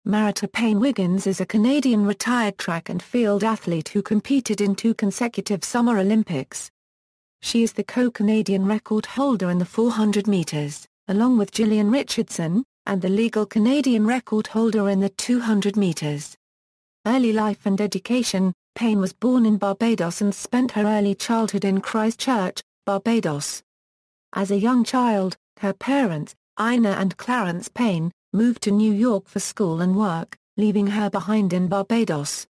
Marita Payne-Wiggins is a Canadian retired track and field athlete who competed in 2 consecutive Summer Olympics. She is the co-Canadian record holder in the 400 meters, along with Jillian Richardson, and the legal Canadian record holder in the 200 meters. Early life and education. Payne was born in Barbados and spent her early childhood in Christchurch, Barbados. As a young child, her parents, Ina and Clarence Payne, moved to New York for school and work, leaving her behind in Barbados.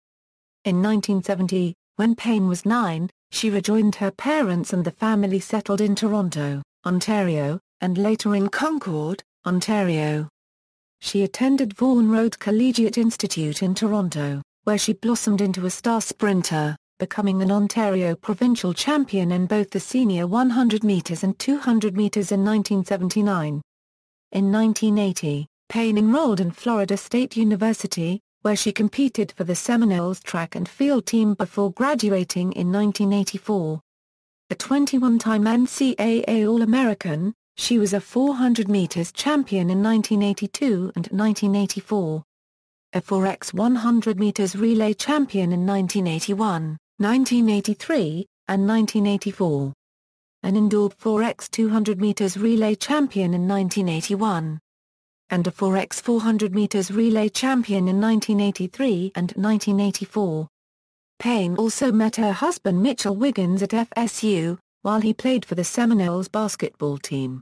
In 1970, when Payne was 9, she rejoined her parents and the family settled in Toronto, Ontario, and later in Concord, Ontario. She attended Vaughan Road Collegiate Institute in Toronto, where she blossomed into a star sprinter, becoming an Ontario provincial champion in both the senior 100 metres and 200 metres in 1979. In 1980, Payne enrolled in Florida State University, where she competed for the Seminoles track and field team before graduating in 1984. A 21-time NCAA All-American, she was a 400 meters champion in 1982 and 1984. A 4x 100 meters relay champion in 1981, 1983, and 1984. An indoor 4x 200 meters relay champion in 1981. And a 4x 400 meters relay champion in 1983 and 1984. Payne also met her husband Mitchell Wiggins at FSU, while he played for the Seminoles basketball team.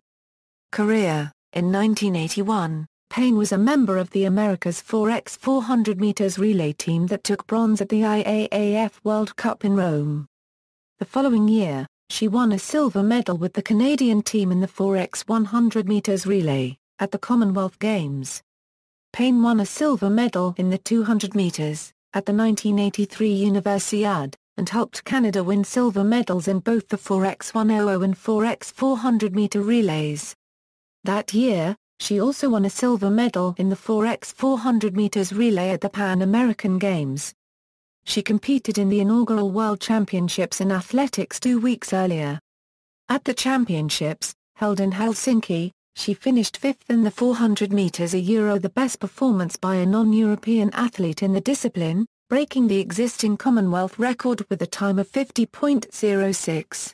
Career. In 1981, Payne was a member of the America's 4x 400 meters relay team that took bronze at the IAAF World Cup in Rome. The following year, she won a silver medal with the Canadian team in the 4x 100 meters relay at the Commonwealth Games. Payne won a silver medal in the 200 meters at the 1983 Universiade, and helped Canada win silver medals in both the 4x 100 and 4x 400 meter relays. That year, she also won a silver medal in the 4x 400 meters relay at the Pan American Games. She competed in the inaugural World Championships in athletics 2 weeks earlier. At the championships, held in Helsinki, she finished 5th in the 400 meters, the best performance by a non-European athlete in the discipline, breaking the existing Commonwealth record with a time of 50.06.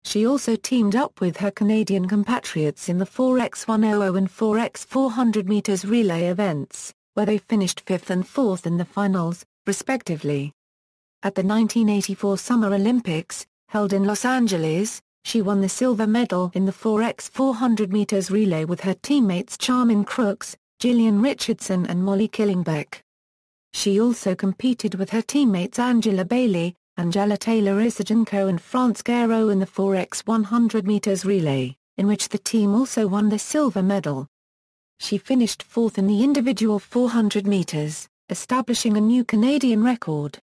She also teamed up with her Canadian compatriots in the 4x 100 and 4x 400 meters relay events, where they finished 5th and 4th in the finals, respectively. At the 1984 Summer Olympics, held in Los Angeles, she won the silver medal in the 4x 400 meters relay with her teammates Charmin Crooks, Jillian Richardson and Molly Killingbeck. She also competed with her teammates Angela Bailey, Angela Taylor-Isajenko and France Guerreau in the 4x 100 meters relay, in which the team also won the silver medal. She finished 4th in the individual 400 meters, establishing a new Canadian record.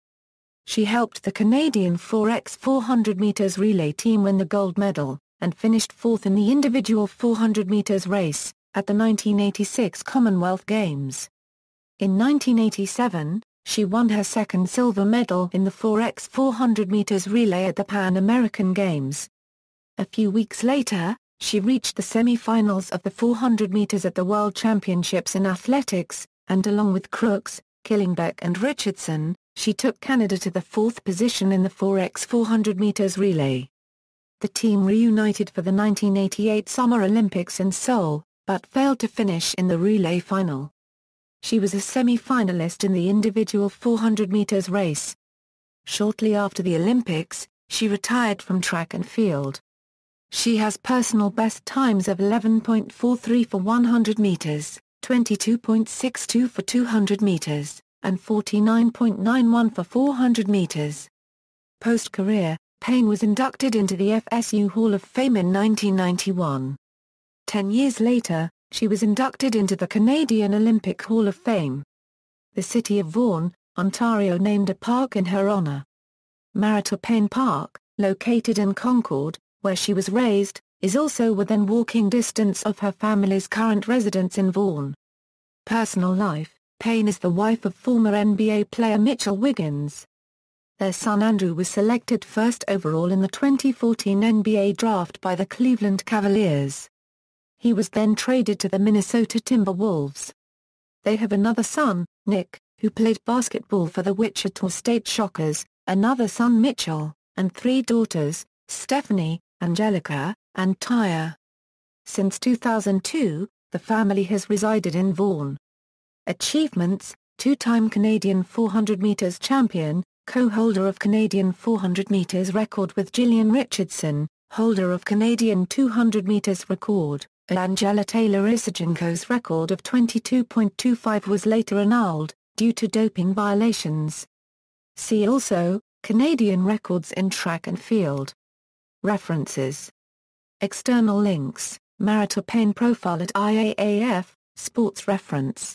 She helped the Canadian 4x 400 meters relay team win the gold medal, and finished 4th in the individual 400 meters race, at the 1986 Commonwealth Games. In 1987, she won her second silver medal in the 4x 400 meters relay at the Pan American Games. A few weeks later, she reached the semi-finals of the 400 meters at the World Championships in athletics, and along with Crooks, Killingbeck and Richardson, she took Canada to the 4th position in the 4x 400 meters relay. The team reunited for the 1988 Summer Olympics in Seoul, but failed to finish in the relay final. She was a semi-finalist in the individual 400 meters race. Shortly after the Olympics, she retired from track and field. She has personal best times of 11.43 for 100 meters, 22.62 for 200 meters, and 49.91 for 400 meters. Post-career, Payne was inducted into the FSU Hall of Fame in 1991. 10 years later, she was inducted into the Canadian Olympic Hall of Fame. The city of Vaughan, Ontario named a park in her honour. Marita Payne Park, located in Concord, where she was raised, is also within walking distance of her family's current residence in Vaughan. Personal life. Payne is the wife of former NBA player Mitchell Wiggins. Their son Andrew was selected first overall in the 2014 NBA draft by the Cleveland Cavaliers. He was then traded to the Minnesota Timberwolves. They have another son, Nick, who played basketball for the Wichita State Shockers, another son Mitchell, and 3 daughters, Stephanie, Angelica, and Tyre. Since 2002, the family has resided in Vaughan. Achievements: 2-time Canadian 400 meters champion, co-holder of Canadian 400 meters record with Jillian Richardson, holder of Canadian 200 meters record. Angela Taylor-Isachenko's record of 22.25 was later annulled, due to doping violations. See also, Canadian records in track and field. References. External links: Marita Payne profile at IAAF, Sports Reference.